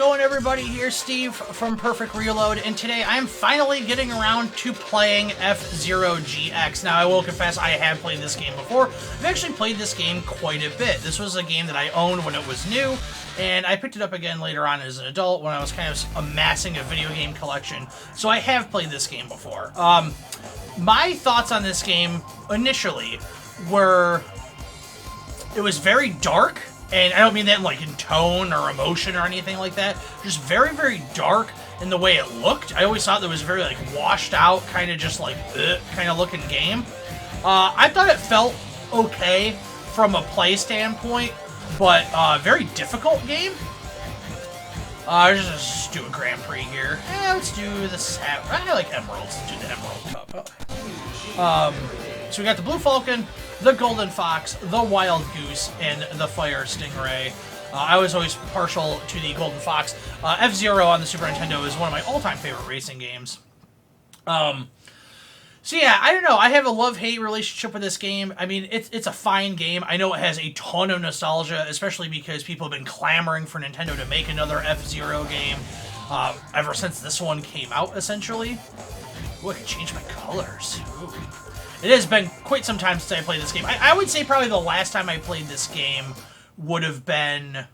going, everybody? Here's Steve from Perfect Reload, and today I'm finally getting around to playing F-Zero GX. Now, I will confess I have played this game before. I've actually played this game quite a bit. This was a game that I owned when it was new, and I picked it up again later on as an adult when I was kind of amassing a video game collection. So I have played this game before. My thoughts on this game initially were it was very dark. And I don't mean that like in tone or emotion or anything like that. Just very, very dark in the way it looked. I always thought that was very like washed out, kind of just like kind of looking game. I thought it felt okay from a play standpoint, but very difficult game. Let's just do a Grand Prix here. Let's do the I like Emeralds. Let's do the Emerald Cup. So we got the Blue Falcon, the Golden Fox, the Wild Goose, and the Fire Stingray. I was always partial to the Golden Fox. F-Zero on the Super Nintendo is one of my all-time favorite racing games. So yeah, I don't know. I have a love-hate relationship with this game. I mean, it's a fine game. I know it has a ton of nostalgia, especially because people have been clamoring for Nintendo to make another F-Zero game ever since this one came out, essentially. Ooh, I can change my colors. Ooh. It has been quite some time since I played this game. I would say probably the last time I played this game would have been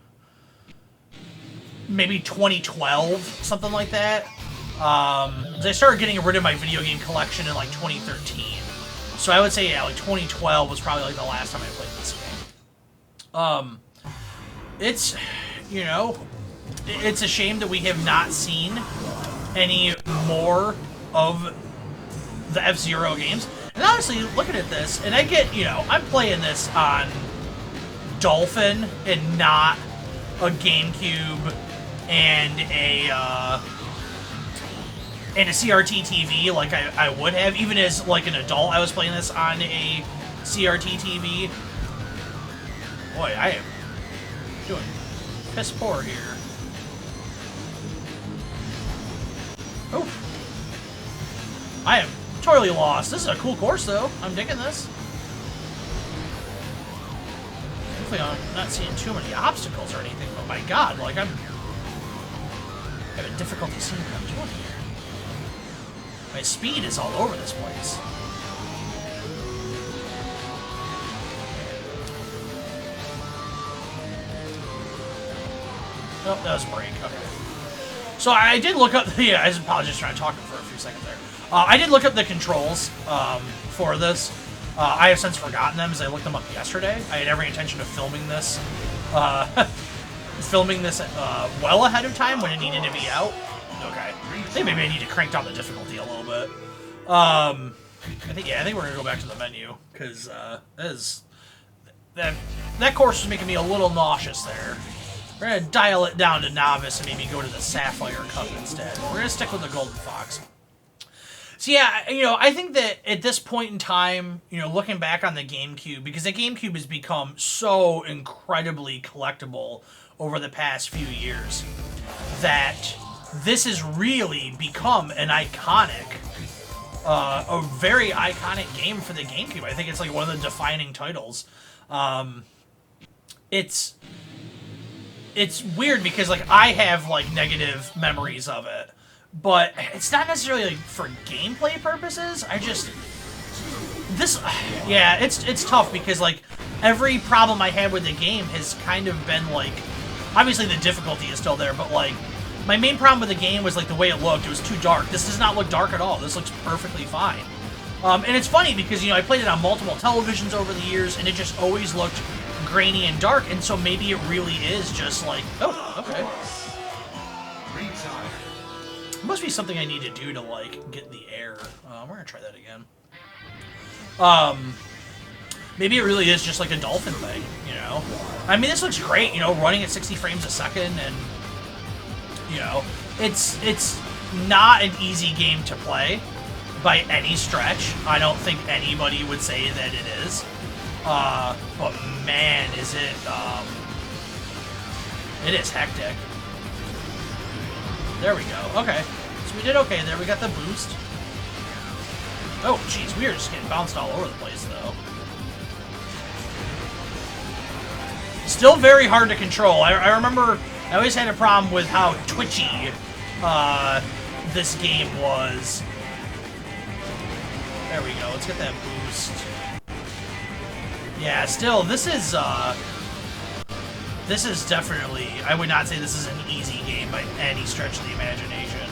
maybe 2012, something like that. I started getting rid of my video game collection in like 2013. So I would say, yeah, like 2012 was probably like the last time I played this game. It's, you know, it's a shame that we have not seen any more of the F-Zero games. And honestly, looking at this, and I get, you know, I'm playing this on Dolphin and not a GameCube and a CRT TV like I would have. Even as, like, an adult, I was playing this on a CRT TV. Boy, I am doing piss poor here. Oh. I am totally lost. This is a cool course, though. I'm digging this. Hopefully I'm not seeing too many obstacles or anything, but my god, like, I'm having difficulty seeing what I'm doing here. My speed is all over this place. Oh, that was a break. Okay. So I did look up... Yeah, I apologize for talking for a few seconds there. I did look up the controls for this. I have since forgotten them as I looked them up yesterday. I had every intention of filming this well ahead of time when it needed to be out. Okay. I think maybe I need to crank down the difficulty a little bit. I think we're gonna go back to the menu because that course was making me a little nauseous there. We're gonna dial it down to novice and maybe go to the Sapphire Cup instead. We're gonna stick with the Golden Fox. So yeah, you know, I think that at this point in time, you know, looking back on the GameCube, because the GameCube has become so incredibly collectible over the past few years, that this has really become an iconic, a very iconic game for the GameCube. I think it's like one of the defining titles. It's weird because like I have like negative memories of it. But it's not necessarily like for gameplay purposes. It's tough because like every problem I had with the game has kind of been like, obviously the difficulty is still there, but like my main problem with the game was like the way it looked. It was too dark. This does not look dark at all. This looks perfectly fine. And it's funny because, you know, I played it on multiple televisions over the years and it just always looked grainy and dark, and so maybe it really is just like, oh, okay. Must be something I need to do to, like, get the air. We're gonna try that again. Maybe it really is just like a Dolphin thing, you know? I mean, this looks great, you know, running at 60 frames a second, and, you know, it's not an easy game to play by any stretch. I don't think anybody would say that it is. But man, is it, it is hectic. There we go. Okay. So we did okay there. We got the boost. Oh, jeez. We were just getting bounced all over the place, though. Still very hard to control. I remember I always had a problem with how twitchy this game was. There we go. Let's get that boost. Yeah, still, this is definitely, I would not say this is an easy game by any stretch of the imagination.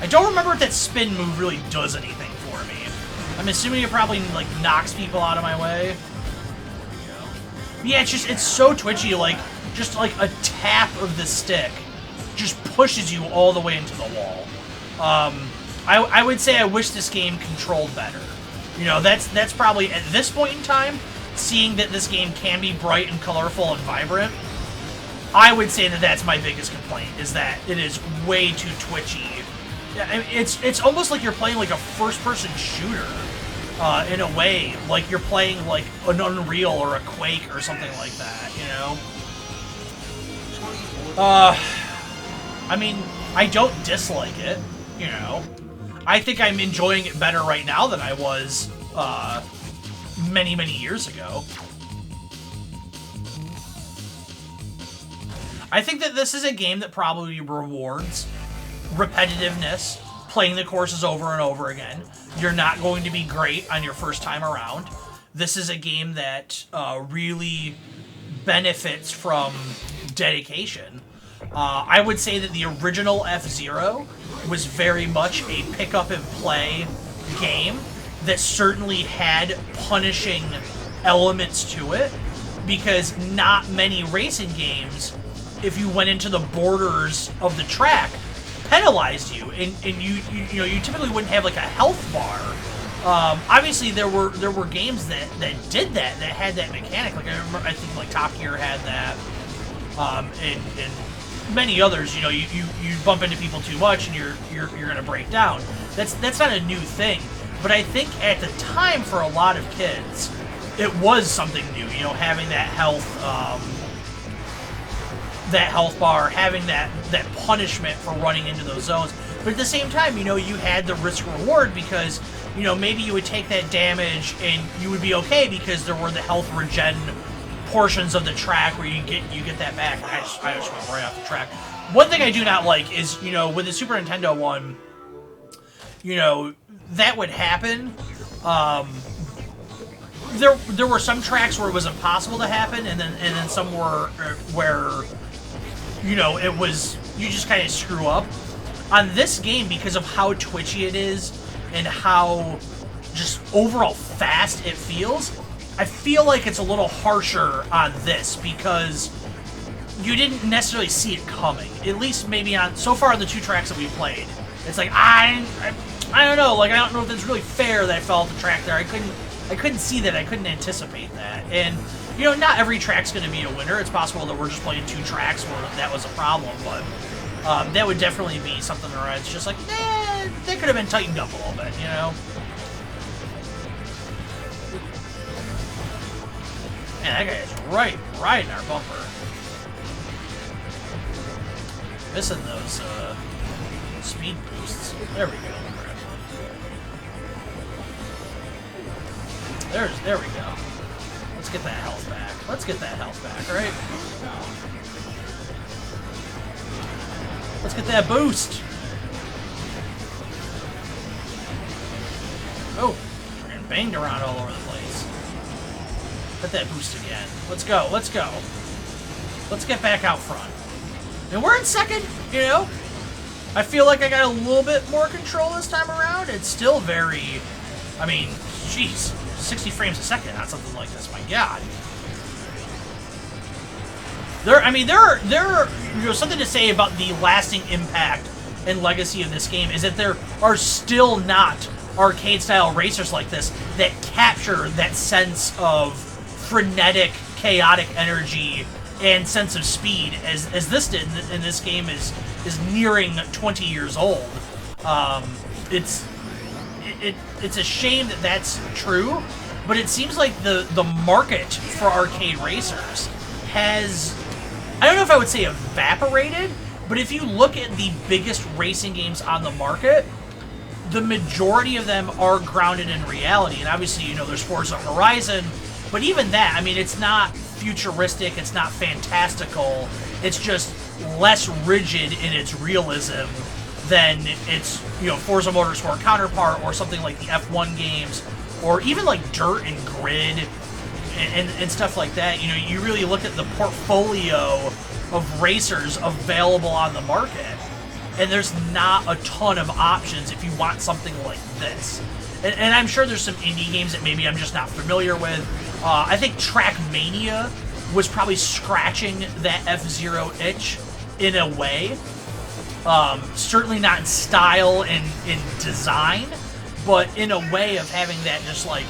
I don't remember if that spin move really does anything for me. I'm assuming it probably, like, knocks people out of my way. Yeah, it's so twitchy, like, just like a tap of the stick just pushes you all the way into the wall. I would say I wish this game controlled better. You know, that's probably, at this point in time, seeing that this game can be bright and colorful and vibrant, I would say that that's my biggest complaint, is that it is way too twitchy. I mean, it's almost like you're playing like a first-person shooter, in a way, like you're playing like an Unreal or a Quake or something like that, you know? I mean, I don't dislike it, you know? I think I'm enjoying it better right now than I was, many, many years ago. I think that this is a game that probably rewards repetitiveness, playing the courses over and over again. You're not going to be great on your first time around. This is a game that really benefits from dedication. I would say that the original F-Zero was very much a pick-up-and-play game that certainly had punishing elements to it, because not many racing games, if you went into the borders of the track, penalized you, and you typically wouldn't have like a health bar. Obviously, there were games that did that had that mechanic. Like I think like Top Gear had that, and many others. You know, you bump into people too much and you're gonna break down. That's not a new thing, but I think at the time for a lot of kids, it was something new. You know, having that health bar, having that punishment for running into those zones. But at the same time, you know, you had the risk reward, because, you know, maybe you would take that damage and you would be okay because there were the health regen portions of the track where you get that back. I just went right off the track. One thing I do not like is, you know, with the Super Nintendo one, you know, that would happen. There were some tracks where it was impossible to happen, and then some were where, you know, it was, you just kind of screw up. On this game, because of how twitchy it is and how just overall fast it feels, I feel like it's a little harsher on this because you didn't necessarily see it coming. At least maybe on, so far the two tracks that we played, it's like, I don't know, like I don't know if it's really fair that I fell off the track there. I couldn't see that, I couldn't anticipate that. And, you know, not every track's going to be a winner. It's possible that we're just playing two tracks where that was a problem, but that would definitely be something where it's just like, that could have been tightened up a little bit, you know? Man, that guy is right in our bumper. Missing those speed boosts. There we go. There we go. Let's get that health back. Let's get that health back, right? Let's get that boost. Oh, we're getting banged around all over the place. Get that boost again. Let's go. Let's go. Let's get back out front. And we're in second, you know? I feel like I got a little bit more control this time around. It's still very, I mean, jeez. 60 frames a second on something like this, my god. There are you know, something to say about the lasting impact and legacy of this game is that there are still not arcade-style racers like this that capture that sense of frenetic, chaotic energy and sense of speed as this did, and this game is nearing 20 years old. It's a shame that that's true, but it seems like the market for arcade racers has, I don't know if I would say evaporated, but if you look at the biggest racing games on the market, the majority of them are grounded in reality. And obviously, you know, there's Forza Horizon, but even that, I mean, it's not futuristic, it's not fantastical, it's just less rigid in its realism than its, you know, Forza Motorsport counterpart, or something like the F1 games, or even like Dirt and Grid and stuff like that. You know, you really look at the portfolio of racers available on the market, and there's not a ton of options if you want something like this. And I'm sure there's some indie games that maybe I'm just not familiar with. I think Trackmania was probably scratching that F-Zero itch in a way. Certainly not in style and in design, but in a way of having that just like,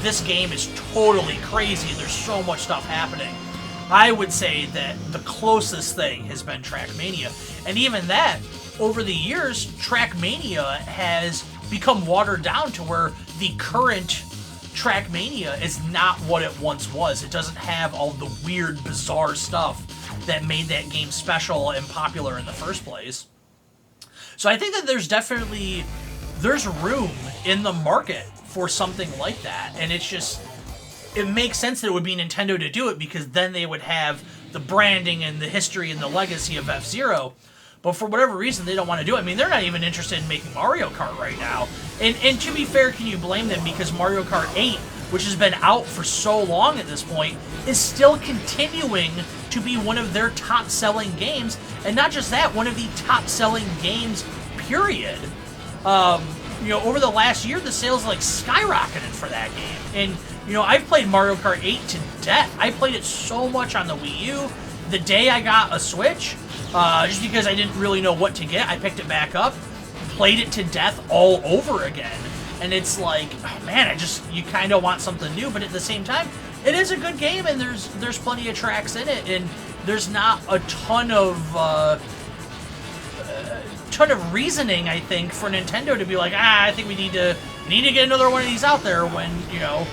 this game is totally crazy and there's so much stuff happening. I would say that the closest thing has been Trackmania. And even that, over the years, Trackmania has become watered down to where the current Trackmania is not what it once was. It doesn't have all the weird, bizarre stuff that made that game special and popular in the first place. So I think that there's room in the market for something like that, and it's just, it makes sense that it would be Nintendo to do it, because then they would have the branding and the history and the legacy of F-Zero. But for whatever reason, they don't want to do it. I mean, they're not even interested in making Mario Kart right now. And to be fair, can you blame them? Because Mario Kart 8, which has been out for so long at this point, is still continuing to be one of their top-selling games. And not just that, one of the top-selling games, period. You know, over the last year, the sales like skyrocketed for that game. And, you know, I've played Mario Kart 8 to death. I played it so much on the Wii U. The day I got a Switch, just because I didn't really know what to get, I picked it back up, played it to death all over again. And it's like, oh man, you kind of want something new, but at the same time, it is a good game, and there's plenty of tracks in it, and there's not a ton of reasoning, I think, for Nintendo to be like, I think we need to get another one of these out there, when, you know,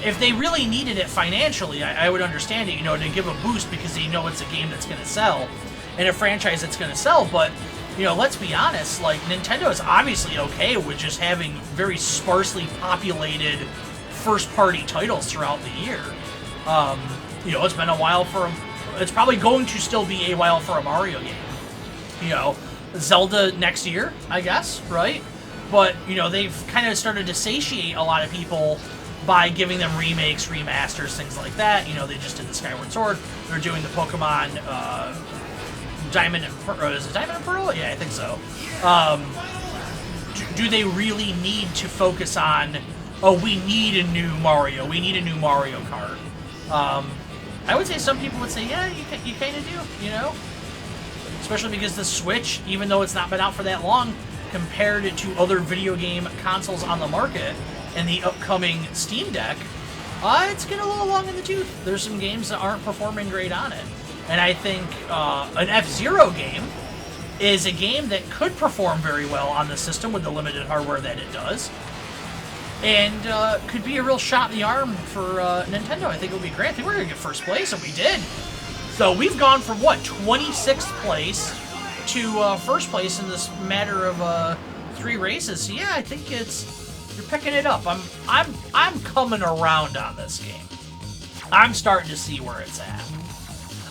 if they really needed it financially, I would understand it, you know, to give a boost, because they know it's a game that's going to sell, and a franchise that's going to sell. But, you know, let's be honest, like, Nintendo is obviously okay with just having very sparsely populated first-party titles throughout the year. You know, it's been a while it's probably going to still be a while for a Mario game. You know, Zelda next year, I guess, right? But, you know, they've kind of started to satiate a lot of people by giving them remakes, remasters, things like that. You know, they just did the Skyward Sword. They're doing the Pokemon Diamond and Pearl. Is it Diamond and Pearl? Yeah, I think so. Do they really need to focus on, oh, we need a new Mario, we need a new Mario Kart? I would say some people would say, yeah, you kind of do, you know? Especially because the Switch, even though it's not been out for that long, compared it to other video game consoles on the market and the upcoming Steam Deck, it's getting a little long in the tooth. There's some games that aren't performing great on it. And I think an F-Zero game is a game that could perform very well on the system with the limited hardware that it does, and could be a real shot in the arm for Nintendo. I think it would be great. I think we're going to get first place, and we did. So we've gone from, what, 26th place to first place in this matter of 3 races. So yeah, I think you're picking it up. I'm coming around on this game. I'm starting to see where it's at.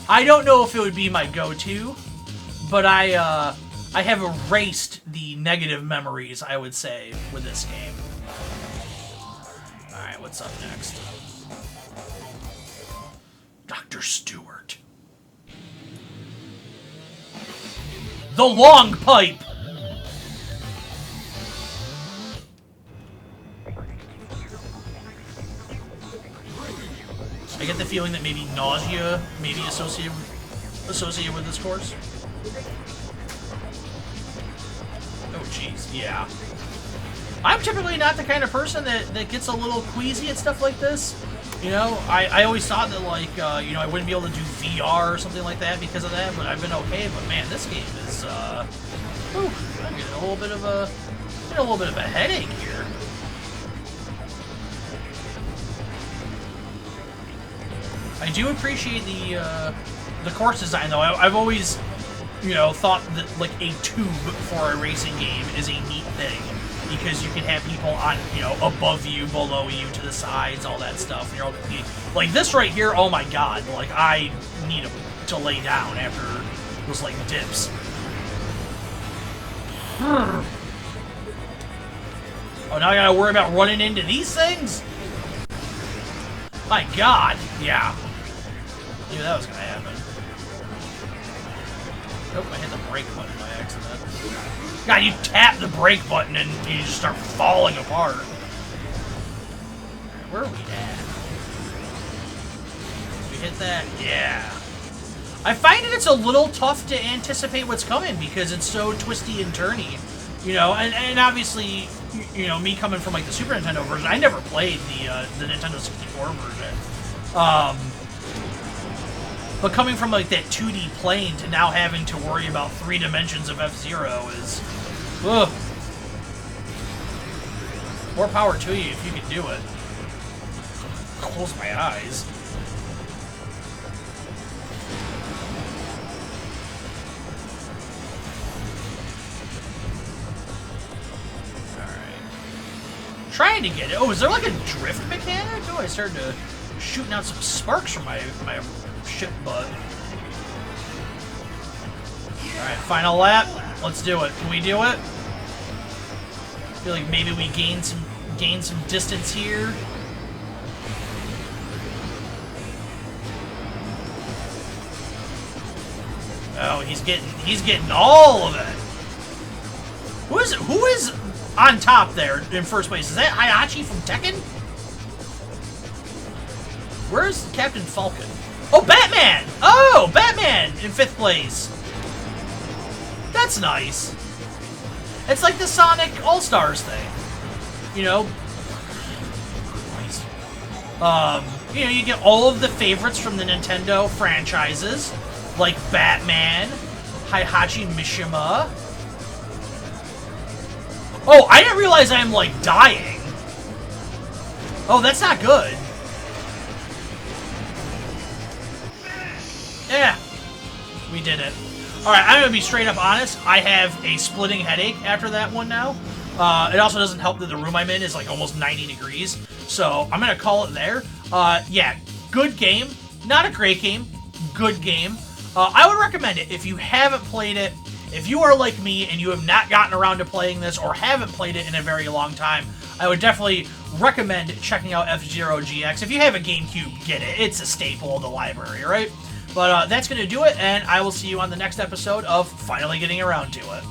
I don't know if it would be my go-to, but I have erased the negative memories, I would say, with this game. Alright, what's up next? Dr. Stewart. The long pipe! I get the feeling that maybe nausea may be associated with this course. Oh, jeez, yeah. I'm typically not the kind of person that gets a little queasy at stuff like this. You know, I always thought that, like, you know, I wouldn't be able to do VR or something like that because of that, but I've been okay. But man, this game is, whew, I'm getting a little bit of a headache here. I do appreciate the course design, though. I've always, you know, thought that, like, a tube for a racing game is a neat thing. because you can have people on, you know, above you, below you, to the sides, all that stuff. And you're all, like this right here, oh my god, like I need to lay down after those like dips. Oh, now I gotta worry about running into these things? My god, yeah. Knew that was gonna happen. Nope, I hit the brake button by accident. God, you tap the brake button and you just start falling apart. Where are we at? Did we hit that? Yeah. I find that it's a little tough to anticipate what's coming because it's so twisty and turny. You know, and obviously, you know, me coming from like the Super Nintendo version, I never played the Nintendo 64 version. But coming from like that 2D plane to now having to worry about 3 dimensions of F-Zero is, ugh. More power to you if you can do it. Close my eyes. Trying to get it. Oh, is there like a drift mechanic? Oh, I started shooting out some sparks from my ship butt. Alright, final lap. Let's do it. Can we do it? I feel like maybe we gain some distance here. Oh, he's getting all of it. Who is on top there in first place? Is that Hayachi from Tekken? Where's Captain Falcon? Oh, Batman! Oh, Batman in 5th place. That's nice. It's like the Sonic All-Stars thing. You know? You know, you get all of the favorites from the Nintendo franchises, like Batman, Heihachi Mishima. Oh, I didn't realize I'm, like, dying. Oh, that's not good. Yeah. We did it. Alright, I'm gonna be straight up honest. I have a splitting headache after that one now. It also doesn't help that the room I'm in is, like, almost 90 degrees. So, I'm gonna call it there. Yeah, good game. Not a great game. Good game. I would recommend it if you haven't played it. If you are like me and you have not gotten around to playing this or haven't played it in a very long time, I would definitely recommend checking out F-Zero GX. If you have a GameCube, get it. It's a staple of the library, right? But that's going to do it, and I will see you on the next episode of Finally Getting Around to It.